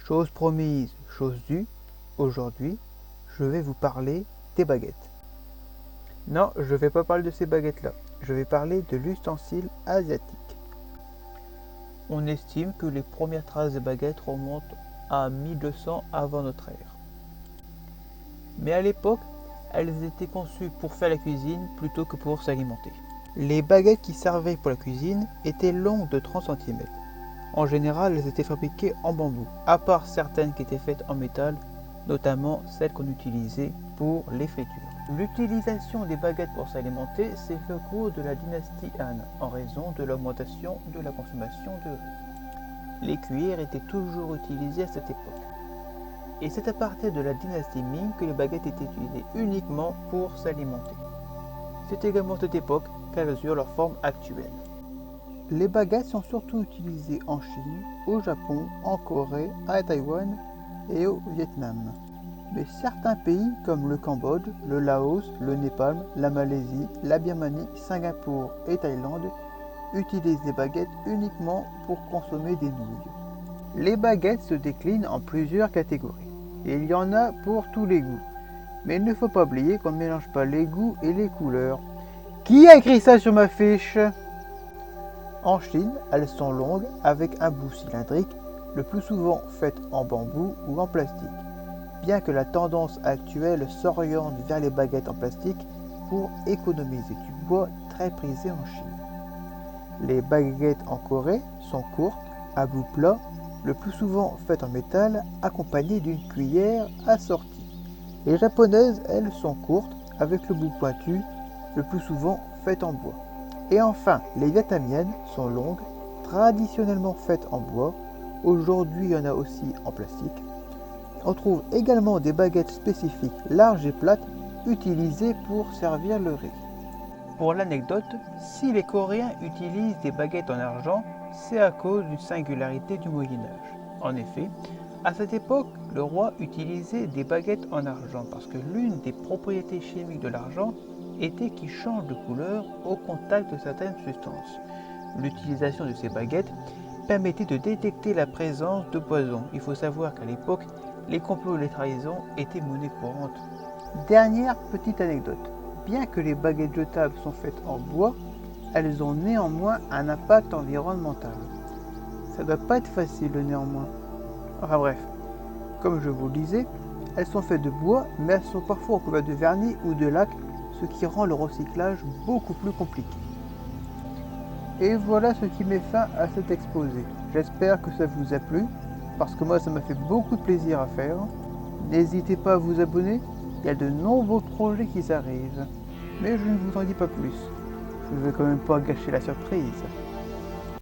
Chose promise, chose due, aujourd'hui, je vais vous parler des baguettes. Non, je ne vais pas parler de ces baguettes-là, je vais parler de l'ustensile asiatique. On estime que les premières traces de baguettes remontent à 1200 avant notre ère. Mais à l'époque, elles étaient conçues pour faire la cuisine plutôt que pour s'alimenter. Les baguettes qui servaient pour la cuisine étaient longues de 30 cm. En général, elles étaient fabriquées en bambou, à part certaines qui étaient faites en métal, notamment celles qu'on utilisait pour les fritures. L'utilisation des baguettes pour s'alimenter s'est fait au cours de la dynastie Han, en raison de l'augmentation de la consommation de riz. Les cuillères étaient toujours utilisées à cette époque. Et c'est à partir de la dynastie Ming que les baguettes étaient utilisées uniquement pour s'alimenter. C'est également à cette époque qu'elles eurent leur forme actuelle. Les baguettes sont surtout utilisées en Chine, au Japon, en Corée, à Taïwan et au Vietnam. Mais certains pays comme le Cambodge, le Laos, le Népal, la Malaisie, la Birmanie, Singapour et Thaïlande utilisent des baguettes uniquement pour consommer des nouilles. Les baguettes se déclinent en plusieurs catégories. Et il y en a pour tous les goûts. Mais il ne faut pas oublier qu'on ne mélange pas les goûts et les couleurs. Qui a écrit ça sur ma fiche ? En Chine, elles sont longues avec un bout cylindrique, le plus souvent fait en bambou ou en plastique, bien que la tendance actuelle s'oriente vers les baguettes en plastique pour économiser du bois très prisé en Chine. Les baguettes en Corée sont courtes, à bout plat, le plus souvent faites en métal, accompagnées d'une cuillère assortie. Les japonaises, elles, sont courtes, avec le bout pointu, le plus souvent faites en bois. Et enfin, les vietnamiennes sont longues, traditionnellement faites en bois. Aujourd'hui, il y en a aussi en plastique. On trouve également des baguettes spécifiques larges et plates, utilisées pour servir le riz. Pour l'anecdote, si les Coréens utilisent des baguettes en argent, c'est à cause d'une singularité du Moyen-Âge. En effet, à cette époque, le roi utilisait des baguettes en argent parce que l'une des propriétés chimiques de l'argent était qu'il change de couleur au contact de certaines substances. L'utilisation de ces baguettes permettait de détecter la présence de poison. Il faut savoir qu'à l'époque, les complots et les trahisons étaient monnaie courante. Dernière petite anecdote. Bien que les baguettes jetables sont faites en bois, elles ont néanmoins un impact environnemental. Ça ne doit pas être facile néanmoins. Enfin bref, comme je vous le disais, elles sont faites de bois, mais elles sont parfois recouvertes de vernis ou de lac, ce qui rend le recyclage beaucoup plus compliqué. Et voilà ce qui met fin à cet exposé. J'espère que ça vous a plu, parce que moi ça m'a fait beaucoup de plaisir à faire. N'hésitez pas à vous abonner, il y a de nombreux projets qui arrivent. Mais je ne vous en dis pas plus. Je ne vais quand même pas gâcher la surprise.